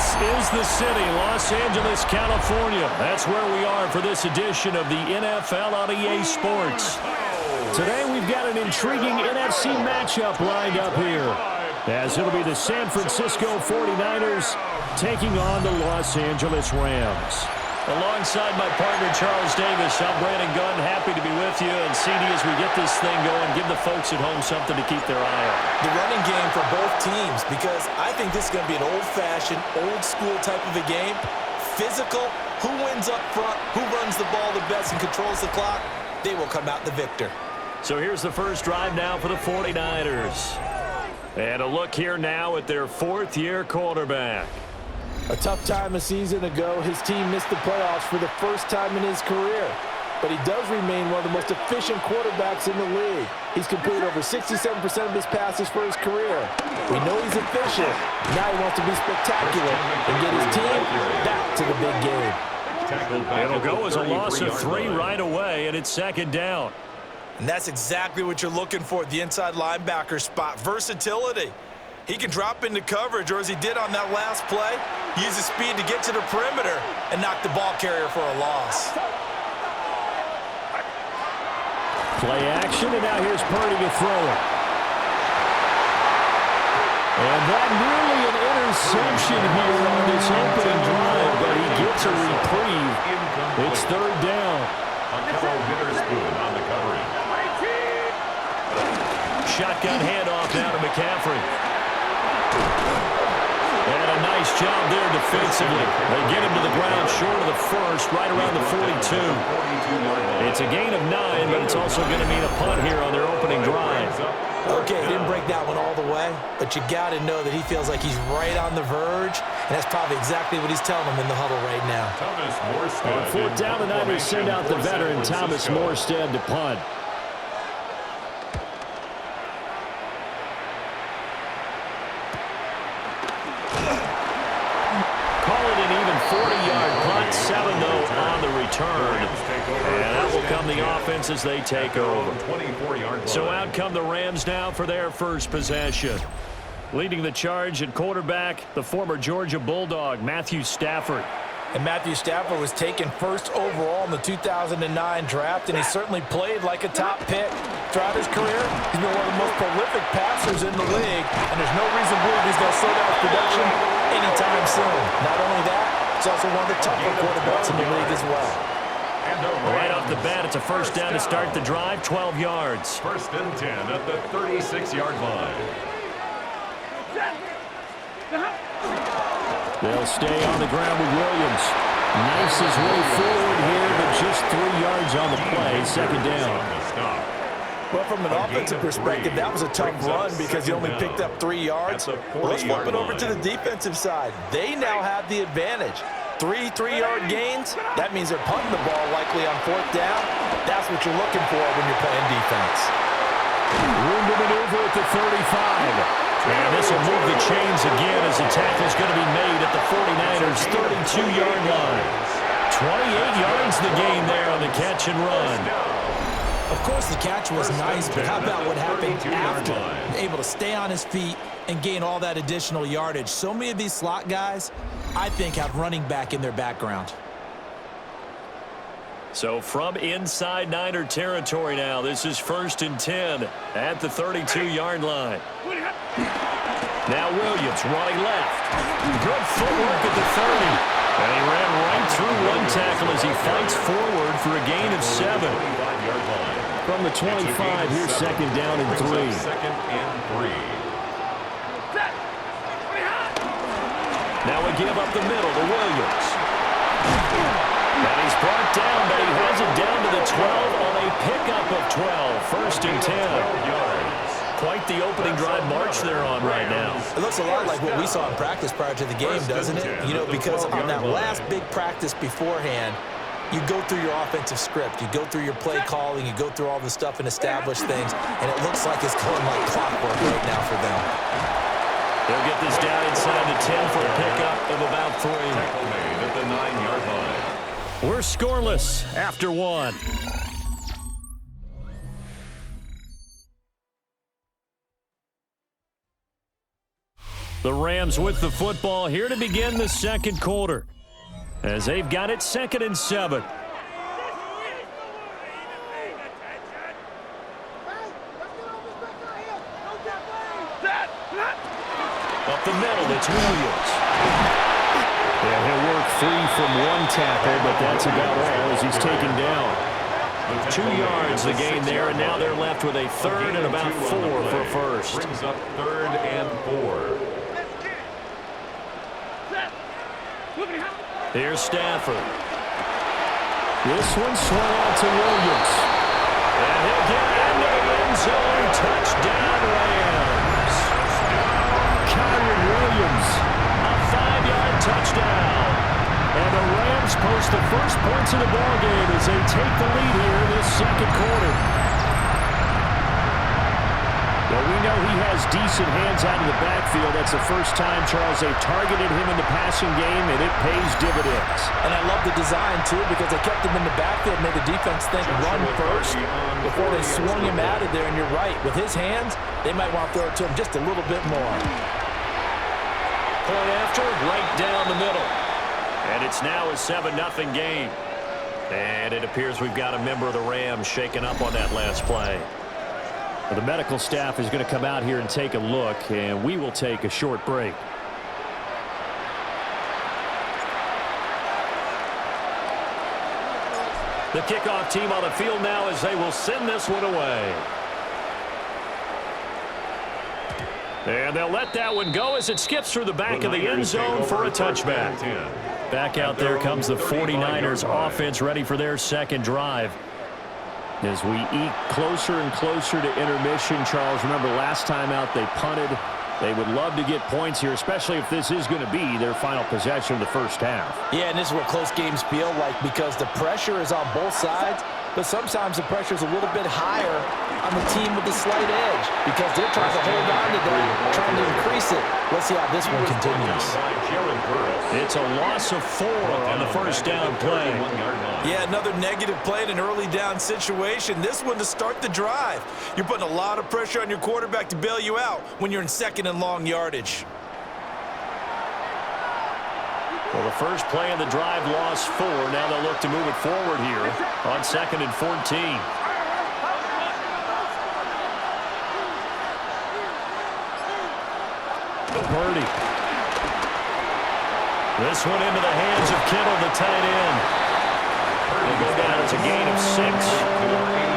This is the city, Los Angeles, California. That's where we are for this edition of the NFL on EA Sports. Today we've got an intriguing NFC matchup lined up here, as it'll be the San Francisco 49ers taking on the Los Angeles Rams. Alongside my partner, Charles Davis, I'm Brandon Gunn. Happy to be with you. And CD, as we get this thing going, give the folks at home something to keep their eye on. The running game for both teams, because I think this is going to be an old-fashioned, old-school type of a game. Physical, who wins up front, who runs the ball the best and controls the clock, they will come out the victor. So here's the first drive now for the 49ers. And a look here now at their fourth-year quarterback. A tough time a season ago, his team missed the playoffs for the first time in his career. But he does remain one of the most efficient quarterbacks in the league. He's completed over 67% of his passes for his career. We know he's efficient. Now he wants to be spectacular and get his team back to the big game. It'll go as a loss of 3 right away, and it's second down. And that's exactly what you're looking for at the inside linebacker spot, versatility. He can drop into coverage, or as he did on that last play, use his speed to get to the perimeter and knock the ball carrier for a loss. Play action, and now here's Purdy to throw it. And that nearly an interception here on this opening drive, but he gets a reprieve. It's third down. On the coverage. Shotgun handoff now to McCaffrey. And a nice job there defensively. They get him to the ground short of the first, right around the 42. It's a gain of 9, but it's also going to mean a punt here on their opening drive. Okay, didn't break that one all the way, but you got to know that he feels like he's right on the verge, and that's probably exactly what he's telling them in the huddle right now. On fourth down, the Niners send out the veteran Thomas Morstead to punt. Seven, though, on the return. And that will come the offense as they take over. So out come the Rams now for their first possession. Leading the charge at quarterback, the former Georgia Bulldog, Matthew Stafford. And Matthew Stafford was taken first overall in the 2009 draft, and he certainly played like a top pick. Throughout his career, he's been one of the most prolific passers in the league, and there's no reason to believe he's going to slow down his production anytime soon. Not only that, he's also one of the tougher quarterbacks in the league as well. Right off the bat, it's a first down to start the drive, 12 yards. First and 10 at the 36-yard line. They'll stay on the ground with Williams. Knifes his way forward here, but just 3 yards on the play, second down. Well, from an offensive perspective, that was a tough run because he only picked up 3 yards. Well, let's flip it over to the defensive side. They now have the advantage. 3 3-yard gains, that means they're punting the ball likely on fourth down. That's what you're looking for when you're playing defense. Room to maneuver at the 35. And this will move the chains again as the tackle's going to be made at the 49ers' 32-yard line. 28 yards the gain there on the catch and run. Of course, the catch was nice, but how about what happened after? Able to stay on his feet and gain all that additional yardage. So many of these slot guys, I think, have running back in their background. So from inside Niner territory now, this is first and 10 at the 32-yard line. Now Williams running left. Good footwork at the 30. And he ran right through one tackle as he fights forward for a gain of 7. From the 25, here's second down and 3. Now we give up the middle to Williams. And he's brought down, but he has it down to the 12 on a pickup of 12. First and 10. Quite the opening drive march they're on right now. It looks a lot like what we saw in practice prior to the game, doesn't it? You know, because on that last big practice beforehand, you go through your offensive script, you go through your play calling, you go through all the stuff and establish things, and it looks like it's going like clockwork right now for them. They'll get this down inside the 10 for a pickup of about 3. Tackle made at the 9-yard line. We're scoreless after 1. The Rams with the football here to begin the second quarter, as they've got it 2nd and 7. Up the middle, it's Williams. Yeah, he'll work free from one tackle, but that's about all as he's taken down. 2 yards the gain there, and now they're left with a 3rd and about 4 for a first. Brings up 3rd and 4. Here's Stafford. This one swung out to Williams. And he'll get into the end zone. Touchdown, Rams. Williams, a 5-yard touchdown. And the Rams post the first points of the ballgame as they take the lead here in this second quarter. Well, we know he has decent hands out of the backfield. That's the first time, Charles, they've targeted him in the passing game, and it pays dividends. And I love the design, too, because they kept him in the backfield, made the defense think run first before they swung him out of there. And you're right, with his hands, they might want to throw it to him just a little bit more. Point after, right down the middle. And it's now a 7-0 game. And it appears we've got a member of the Rams shaken up on that last play. Well, the medical staff is going to come out here and take a look, and we will take a short break. The kickoff team on the field now as they will send this one away. And they'll let that one go as it skips through the back of the end zone for a touchback. Back out there comes the 49ers offense ready for their second drive. As we eke closer and closer to intermission, Charles, remember last time out they punted. They would love to get points here, especially if this is going to be their final possession of the first half. Yeah, and this is what close games feel like because the pressure is on both sides, but sometimes the pressure is a little bit higher on the team with the slight edge because they're trying to hold on to that, trying to increase it. Let's see how this one continues. It's a loss of 4 on the first down play. Yeah, another negative play in an early down situation. This one to start the drive. You're putting a lot of pressure on your quarterback to bail you out when you're in 2nd and long yardage. Well, the first play of the drive lost 4. Now they'll look to move it forward here on 2nd and 14. Purdy. This one into the hands of Kittle, the tight end. They'll go down as a gain of 6.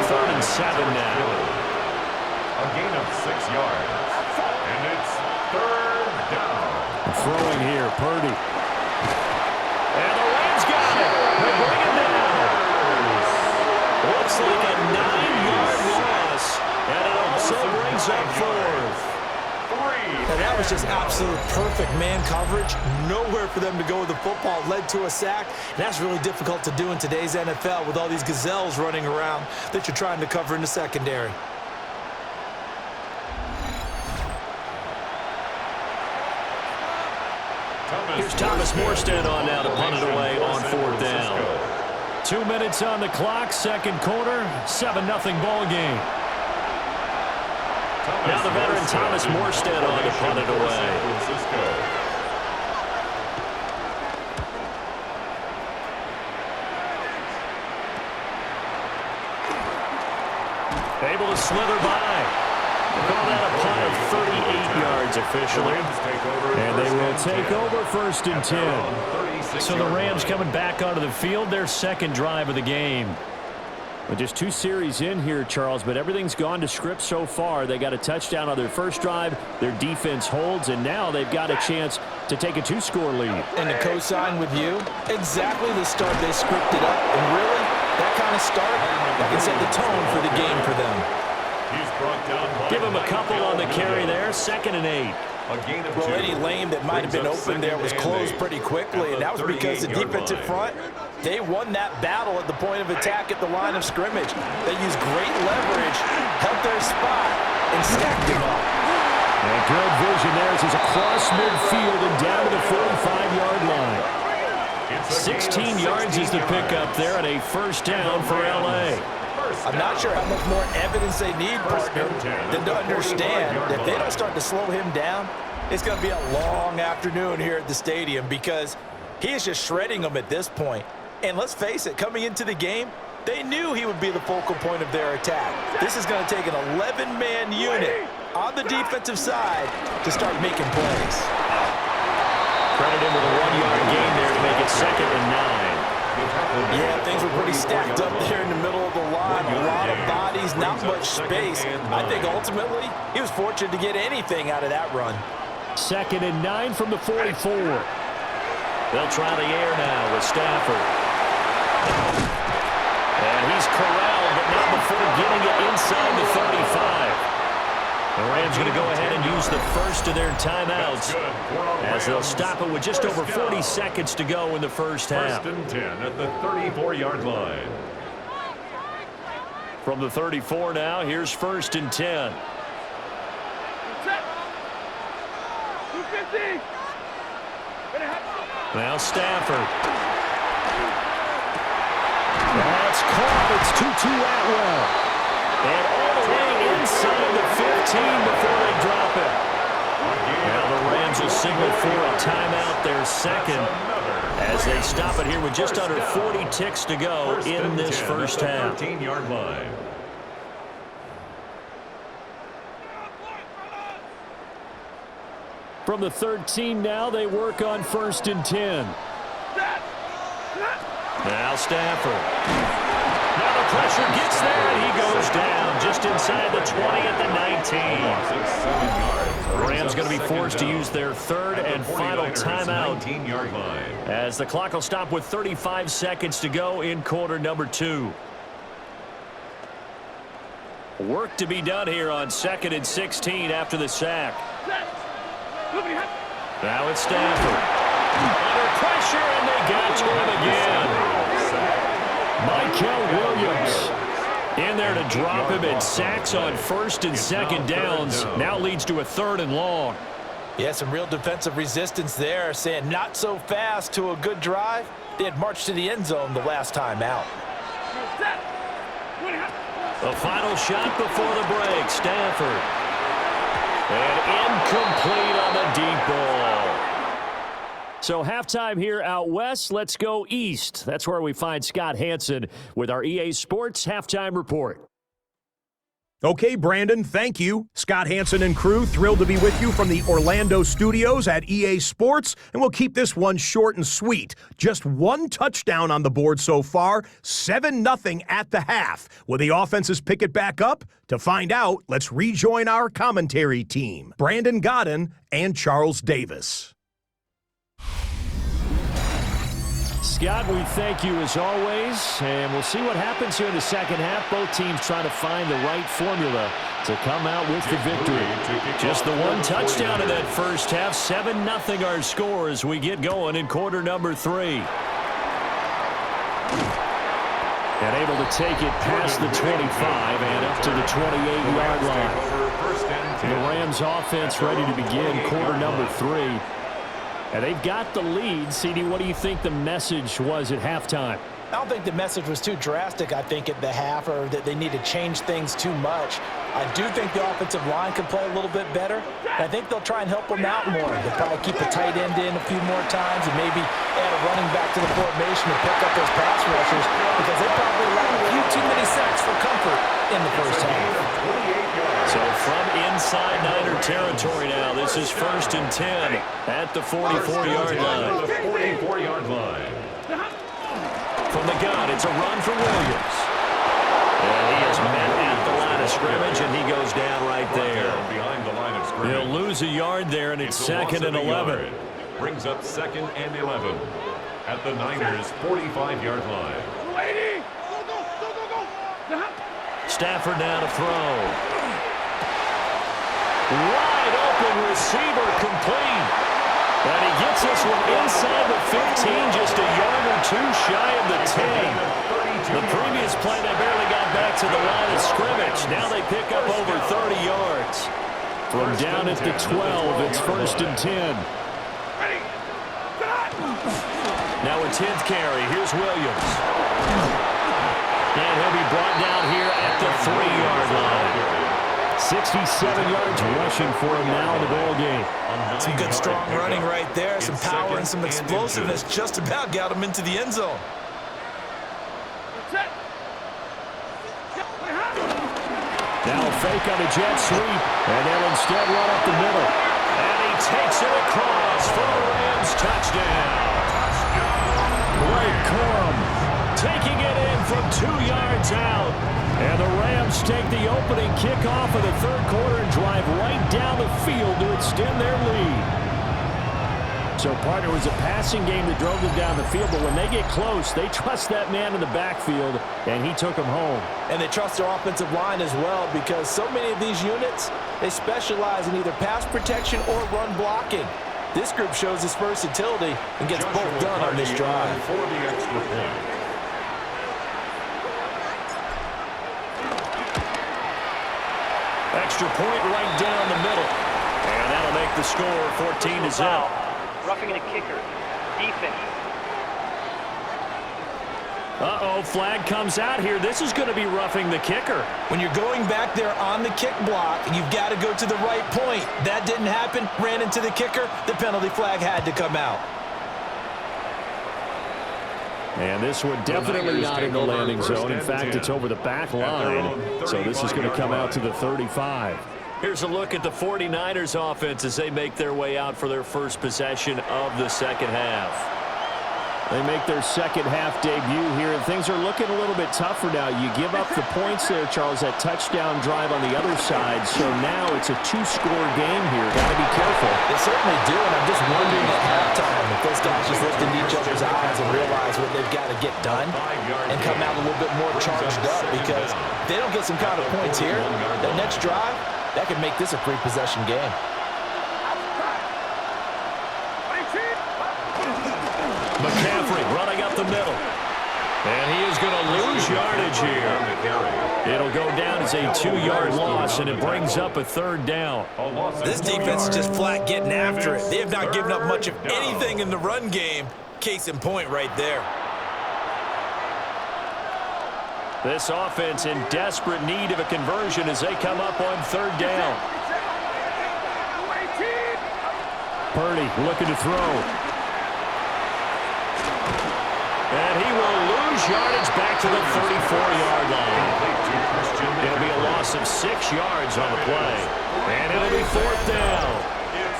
3rd and 7 now. A gain of 6 yards. And it's 3rd down. Throwing here, Purdy. And the Rams got it. They bring it down. Looks like a 9-yard loss. And it also brings up 4th. And that was just absolute perfect man coverage. Nowhere for them to go with the football. Led to a sack. And that's really difficult to do in today's NFL with all these gazelles running around that you're trying to cover in the secondary. Here's Thomas Morstead on now to punt it away on 4th down. 2 minutes on the clock, second quarter, 7-0 ball game. Now the veteran Thomas Morstead on to punt it away. Able to slither by. Call that a punt of 38 yards officially. And they will take over 1st and 10. So the Rams coming back onto the field, their second drive of the game. Well, just 2 series in here, Charles, but everything's gone to script so far. They got a touchdown on their first drive. Their defense holds, and now they've got a chance to take a 2-score lead. And to co-sign with you, exactly the start they scripted up. And really, that kind of start, that can set the tone for the game for them. Give him a couple on the carry there, 2nd and 8. Well, any lane that might have been open there was closed pretty quickly, and that was because the defensive front, they won that battle at the point of attack at the line of scrimmage. They used great leverage, held their spot, and stacked him up. And good vision there as he's across midfield and down to the 45-yard line. 16 yards is the pickup there at a first down for L.A. I'm not sure how much more evidence they need, partner, than to understand that if they don't start to slow him down, It's going to be a long afternoon here at the stadium because he is just shredding them at this point. And let's face it, coming into the game, they knew he would be the focal point of their attack. This is going to take an 11-man unit on the defensive side to start making plays. Credit him with a 1-yard gain there to make it 2nd and 9. Yeah, things were pretty stacked up there in the middle of the line. A lot of bodies, not much space. I think ultimately he was fortunate to get anything out of that run. 2nd and 9 from the 44. They'll try the air now with Stafford. And he's corralled, but not before getting it inside the 35. The Rams going to go ahead and use the first of their timeouts as they'll stop it with just over 40 seconds to go in the first half. 1st and 10 at the 34-yard line. From the 34 now, here's 1st and 10. Now Stafford. That's caught. It's Tutu Atwell. And all the way inside the 15 before they drop it. Now the Rams will signal for a timeout, their 2nd, as they stop it here with just under 40 ticks to go in this first half. 13-yard line. From the 13 now, they work on 1st and 10. Now Stafford. Now the pressure gets there, and he goes down just inside the 20 at the 19. The Rams going to be forced to use their 3rd and final timeout as the clock will stop with 35 seconds to go in quarter number 2. Work to be done here on 2nd and 16 after the sack. Now it's Stafford. Under pressure, and they got to him again. Michael Williams in there to drop him, and sacks on 1st and 2nd downs. Now leads to a 3rd and long. Yeah, some real defensive resistance there, saying not so fast to a good drive. They had marched to the end zone the last time out. The final shot before the break, Stafford. And incomplete on the deep ball. So halftime here out west. Let's go east. That's where we find Scott Hanson with our EA Sports Halftime Report. Okay, Brandon, thank you. Scott Hanson and crew, thrilled to be with you from the Orlando studios at EA Sports, and we'll keep this one short and sweet. Just one touchdown on the board so far, 7-0 at the half. Will the offenses pick it back up? To find out, let's rejoin our commentary team, Brandon Godden and Charles Davis. Scott, we thank you as always, and we'll see what happens here in the second half. Both teams trying to find the right formula to come out with the victory. Just the one touchdown in that first half, 7-0 our score as we get going in quarter number 3. And able to take it past the 25 and up to the 28-yard line. The Rams offense ready to begin quarter number 3. And they've got the lead. CD, what do you think the message was at halftime? I don't think the message was too drastic, I think, at the half, or that they need to change things too much. I do think the offensive line can play a little bit better. I think they'll try and help them out more. They'll probably keep a tight end in a few more times and maybe add a running back to the formation to pick up those pass rushers, because they probably allowed a few too many sacks for comfort in the first half. So from inside Niner territory now, this is 1st and 10 at the 44-yard line. From the gun, it's a run for Williams. And he is met at the line of scrimmage, and he goes down right there. He'll lose a yard there, and it's 2nd and 11. Brings up 2nd and 11 at the Niners' 45-yard line. Stafford now to throw. Wide open receiver complete. And he gets this one inside the 15, just a yard or two shy of the 10. The previous play, they barely got back to the line of scrimmage. Now they pick up over 30 yards. From down at the 12, it's 1st and 10. Now a 10th carry. Here's Williams. And he'll be brought down here at the 3-yard line. 67 yards rushing for him now in the ball game. Some good strong running right there. Some power and some explosiveness just about got him into the end zone. Now a fake on a jet sweep, and they'll instead run up the middle. And he takes it across for a Rams touchdown. Blake Corum taking it in from 2 yards out. And the Rams take the opening kickoff of the third quarter and drive right down the field to extend their lead. So, partner, it was a passing game that drove them down the field, but when they get close, they trust that man in the backfield, and he took them home. And they trust their offensive line as well, because so many of these units, they specialize in either pass protection or run blocking. This group shows its versatility and gets both done on this drive. For the extra point. Extra point right down the middle. And that'll make the score 14-0. Roughing the kicker. Defense. Uh-oh, flag comes out here. This is going to be roughing the kicker. When you're going back there on the kick block, you've got to go to the right point. That didn't happen. Ran into the kicker. The penalty flag had to come out. And this one definitely not in the landing zone. In fact, it's over the back line. So this is going to come out to the 35. Here's a look at the 49ers offense as they make their way out for their first possession of the second half. They make their second half debut here, and things are looking a little bit tougher now. You give up the points there, Charles, that touchdown drive on the other side. So now it's a 2-score game here. Got to be careful. They certainly do, and I'm just wondering at halftime if those guys just looked into each other's eyes and realize what they've got to get done and come out a little bit more charged up, because if they don't get some kind of points here, the next drive, that could make this a 3-possession game. McCaffrey running up the middle. And he is going to lose yardage here. It'll go down as a 2-yard loss, and it brings up a third down. This defense is just flat getting after it. They have not given up much of anything in the run game. Case in point right there. This offense in desperate need of a conversion as they come up on third down. Purdy looking to throw. And he will lose yardage back to the 34-yard line. It'll be a loss of 6 yards on the play. And it'll be fourth down.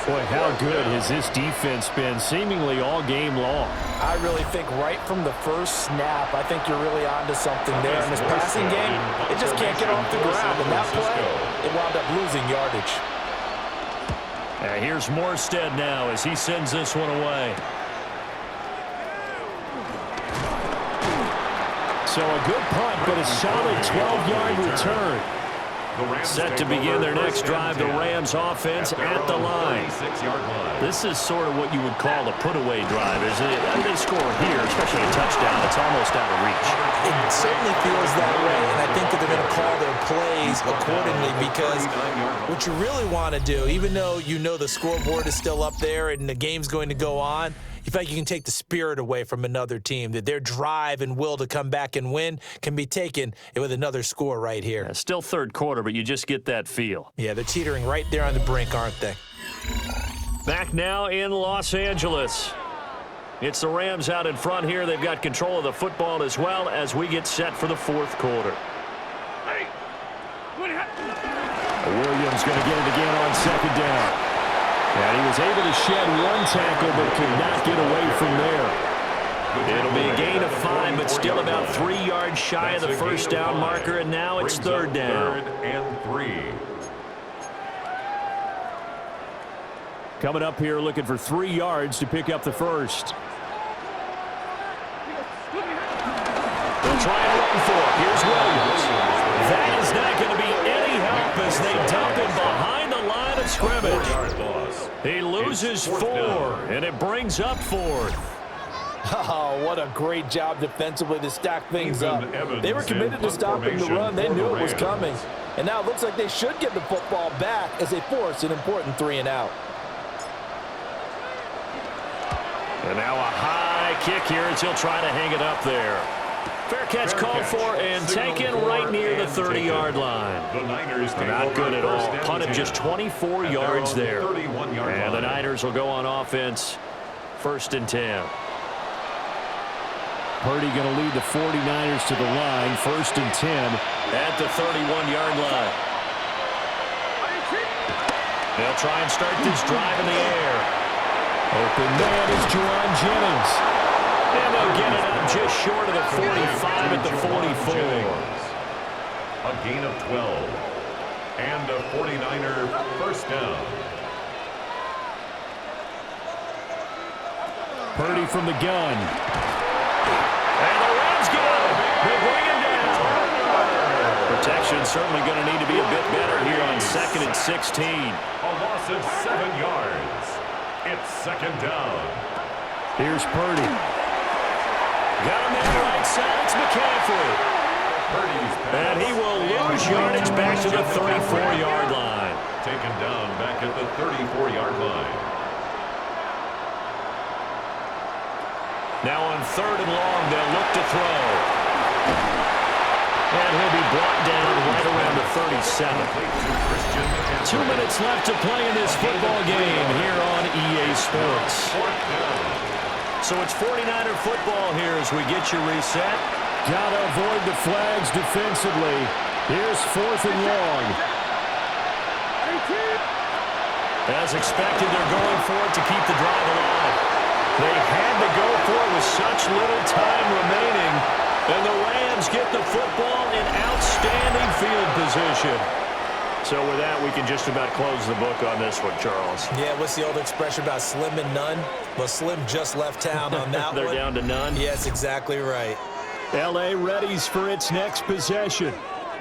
Boy, how good has this defense been seemingly all game long? I really think right from the first snap, I think you're really onto something there. In this passing game, it just can't get off the ground. And that play, it wound up losing yardage. And here's Morstead now as he sends this one away. So a good punt, but a solid 12-yard return. Set to begin their next drive, the Rams offense at the line. This is sort of what you would call a put-away drive, isn't it? They score here, especially a touchdown. It's almost out of reach. It certainly feels that way, and I think that they're going to call their plays accordingly, because what you really want to do, even though you know the scoreboard is still up there and the game's going to go on, you feel like you can take the spirit away from another team, that their drive and will to come back and win can be taken with another score right here. Yeah, still third quarter, but you just get that feel. Yeah, they're teetering right there on the brink, aren't they? Back now in Los Angeles. It's the Rams out in front here. They've got control of the football as well as we get set for the fourth quarter. Williams going to get it again on second down. And he was able to shed one tackle, but could not get away from there. It'll be a gain of 5, but still about 3 yards shy of the first down marker, and now it's third down. Third and 3. Coming up here looking for 3 yards to pick up the first. They'll try and run for it. Here's Williams. That is not going to be any help as they dump him behind the line of scrimmage. He loses 4, and it brings up fourth. Oh, what a great job defensively to stack things up. They were committed to stopping the run. They knew it was coming. And now it looks like they should get the football back as they force an important 3-and-out. And now a high kick here as he'll try to hang it up there. Fair catch called for and taken right near the 30-yard line. Not good at all. Punted just 24 yards there. And the Niners will go on offense. 1st and 10. Purdy going to lead the 49ers to the line. 1st and 10 at the 31-yard line. They'll try and start this drive in the air. Open man is Juwan Jennings. And they'll get it up just short of the 45 at the 44. A gain of 12. And a 49er first down. Purdy from the gun. And the Rams get him. They bring him down. Protection certainly going to need to be a bit better here on 2nd and 16. A loss of 7 yards. It's 2nd down. Here's Purdy. Got him in right side. It's McCaffrey. And he will lose yardage back to the 34-yard line. Taken down back at the 34-yard line. Now on 3rd and long, they'll look to throw. And he'll be brought down right around the 37. 2 minutes left to play in this football game here on EA Sports. So it's 49er football here as we get you reset. Got to avoid the flags defensively. Here's 4th and long. As expected, they're going for it to keep the drive alive. They had to go for it with such little time remaining. And the Rams get the football in outstanding field position. So with that, we can just about close the book on this one, Charles. Yeah, what's the old expression about slim and none? Well, Slim just left town on that They're one. down to none? Yes, exactly right. L.A. readies for its next possession.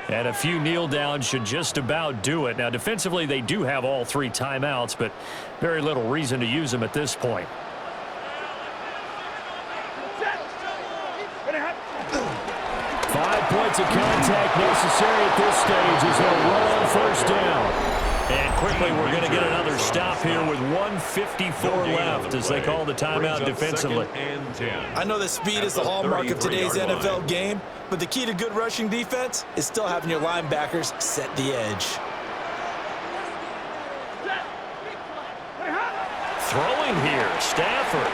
And a few kneel downs should just about do it. Now, defensively, they do have all 3 timeouts, but very little reason to use them at this point. 5 points of contact necessary at this stage as they'll run on 1st down. And quickly, we're going to get another stop here with 1:54 left as they call the timeout defensively. I know that speed is the hallmark of today's NFL game, but the key to good rushing defense is still having your linebackers set the edge. Throwing here, Stafford.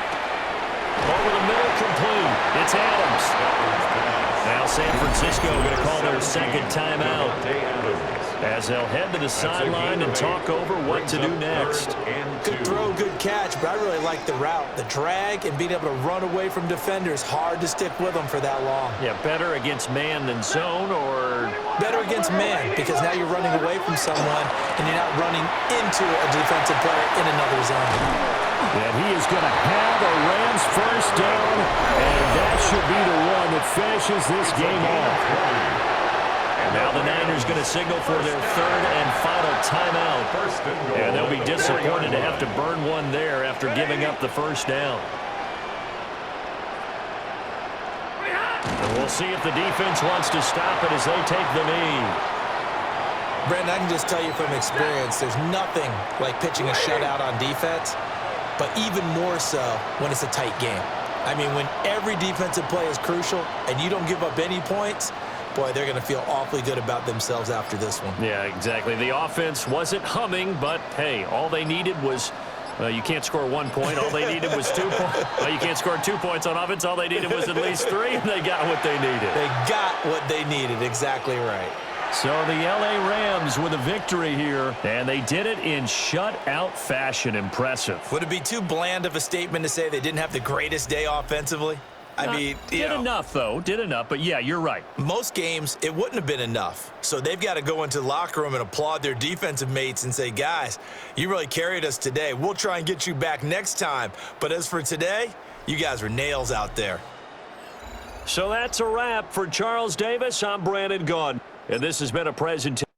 Over the middle, complete. It's Adams. Now San Francisco going to call their 2nd timeout as they'll head to the sideline and talk over what to do next. Good throw, good catch, but I really like the route. The drag and being able to run away from defenders, hard to stick with them for that long. Yeah, better against man than zone, or? Better against man, because now you're running away from someone and you're not running into a defensive player in another zone. And he is going to have a Rams 1st down, and that should be the one that finishes this game off. Now the Niners going to signal for their 3rd and final timeout. And they'll be disappointed to have to burn one there after giving up the 1st down. And we'll see if the defense wants to stop it as they take the knee. Brandon, I can just tell you from experience, there's nothing like pitching a shutout on defense, but even more so when it's a tight game. I mean, when every defensive play is crucial and you don't give up any points, boy, they're going to feel awfully good about themselves after this one. Yeah, exactly. The offense wasn't humming, but, hey, all they needed was you can't score 1 point. All they needed was 2 points. Well, you can't score 2 points on offense. All they needed was at least 3, and they got what they needed. They got what they needed. Exactly right. So the L.A. Rams with a victory here, and they did it in shutout fashion. Impressive. Would it be too bland of a statement to say they didn't have the greatest day offensively? I mean, did enough, though. Did enough. But, yeah, you're right. Most games, it wouldn't have been enough. So they've got to go into the locker room and applaud their defensive mates and say, guys, you really carried us today. We'll try and get you back next time. But as for today, you guys were nails out there. So that's a wrap for Charles Davis. I'm Brandon Gaudin. And this has been a presentation.